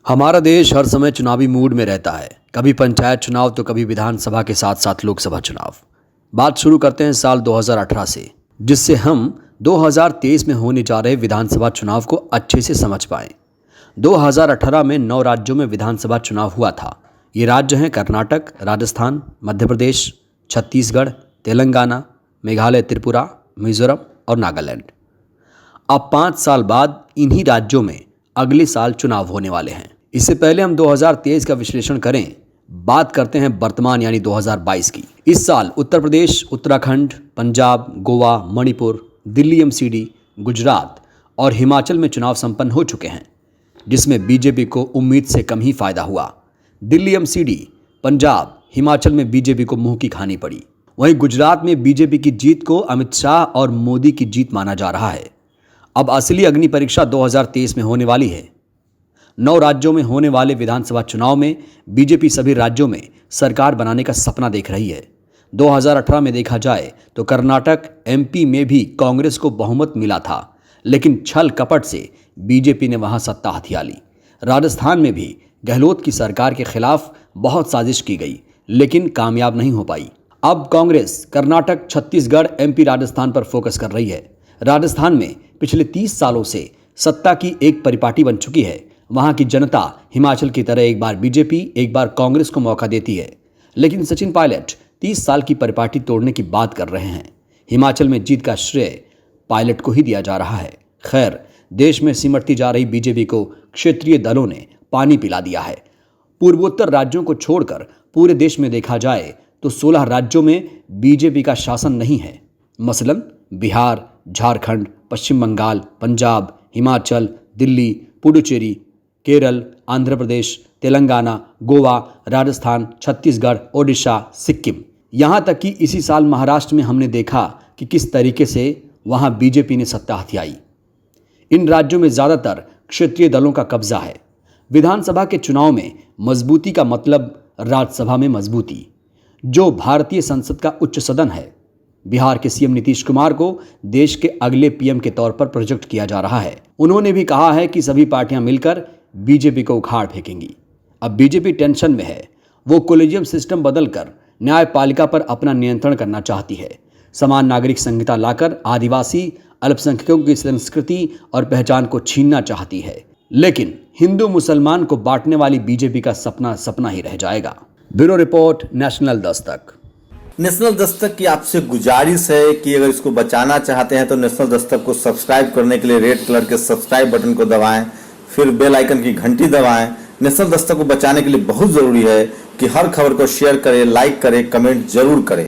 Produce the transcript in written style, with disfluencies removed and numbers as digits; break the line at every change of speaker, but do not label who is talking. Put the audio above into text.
हमारा देश हर समय चुनावी मूड में रहता है। कभी पंचायत चुनाव तो कभी विधानसभा के साथ साथ लोकसभा चुनाव। बात शुरू करते हैं साल 2018 से, जिससे हम 2023 में होने जा रहे विधानसभा चुनाव को अच्छे से समझ पाएं। 2018 में 9 राज्यों में विधानसभा चुनाव हुआ था। ये राज्य हैं कर्नाटक, राजस्थान, मध्य प्रदेश, छत्तीसगढ़, तेलंगाना, मेघालय, त्रिपुरा, मिजोरम और नागालैंड। अब 5 साल बाद इन्हीं राज्यों में अगले साल चुनाव होने वाले हैं। इससे पहले हम 2023 का विश्लेषण करें, बात करते हैं वर्तमान यानी 2022 की। इस साल उत्तर प्रदेश, उत्तराखंड, पंजाब, गोवा, मणिपुर, दिल्ली एमसीडी, गुजरात और हिमाचल में चुनाव संपन्न हो चुके हैं, जिसमें बीजेपी को उम्मीद से कम ही फायदा हुआ। दिल्ली एमसीडी, पंजाब, हिमाचल में बीजेपी को मुंह की खानी पड़ी। वहीं गुजरात में बीजेपी की जीत को अमित शाह और मोदी की जीत माना जा रहा है। अब असली अग्नि परीक्षा 2023 में होने वाली है। 9 राज्यों में होने वाले विधानसभा चुनाव में बीजेपी सभी राज्यों में सरकार बनाने का सपना देख रही है। 2018 में देखा जाए तो कर्नाटक, एमपी में भी कांग्रेस को बहुमत मिला था, लेकिन छल कपट से बीजेपी ने वहां सत्ता हथिया ली। राजस्थान में भी गहलोत की सरकार के खिलाफ बहुत साजिश की गई, लेकिन कामयाब नहीं हो पाई। अब कांग्रेस कर्नाटक, छत्तीसगढ़, एमपी, राजस्थान पर फोकस कर रही है। राजस्थान में पिछले 30 सालों से सत्ता की एक परिपाटी बन चुकी है। वहां की जनता हिमाचल की तरह एक बार बीजेपी, एक बार कांग्रेस को मौका देती है, लेकिन सचिन पायलट 30 साल की परिपाटी तोड़ने की बात कर रहे हैं। हिमाचल में जीत का श्रेय पायलट को ही दिया जा रहा है। खैर, देश में सिमटती जा रही बीजेपी को क्षेत्रीय दलों ने पानी पिला दिया है। पूर्वोत्तर राज्यों को छोड़कर पूरे देश में देखा जाए तो 16 राज्यों में बीजेपी का शासन नहीं है। मसलन बिहार, झारखंड, पश्चिम बंगाल, पंजाब, हिमाचल, दिल्ली, पुडुचेरी, केरल, आंध्र प्रदेश, तेलंगाना, गोवा, राजस्थान, छत्तीसगढ़, ओडिशा, सिक्किम। यहाँ तक कि इसी साल महाराष्ट्र में हमने देखा कि किस तरीके से वहाँ बीजेपी ने सत्ता हथियाई। इन राज्यों में ज़्यादातर क्षेत्रीय दलों का कब्जा है। विधानसभा के चुनाव में मजबूती का मतलब राज्यसभा में मजबूती, जो भारतीय संसद का उच्च सदन है। बिहार के सीएम नीतीश कुमार को देश के अगले पीएम के तौर पर प्रोजेक्ट किया जा रहा है। उन्होंने भी कहा है कि सभी पार्टियां मिलकर बीजेपी को उखाड़ फेंकेंगी। अब बीजेपी टेंशन में है। वो कोलेजियम सिस्टम बदलकर न्यायपालिका पर अपना नियंत्रण करना चाहती है। समान नागरिक संहिता लाकर आदिवासी, अल्पसंख्यकों की संस्कृति और पहचान को छीनना चाहती है। लेकिन हिंदू मुसलमान को बांटने वाली बीजेपी का सपना सपना ही रह जाएगा। Bureau report, national Dastak.
National Dastak की आपसे गुजारिश है कि अगर इसको बचाना चाहते हैं तो नेशनल दस्तक को सब्सक्राइब करने के लिए रेड कलर के सब्सक्राइब बटन को दबाएं, फिर बेल आइकन की घंटी दबाएं। नेशनल दस्तक को बचाने के लिए बहुत जरूरी है कि हर खबर को शेयर करें, लाइक करें, कमेंट जरूर करें।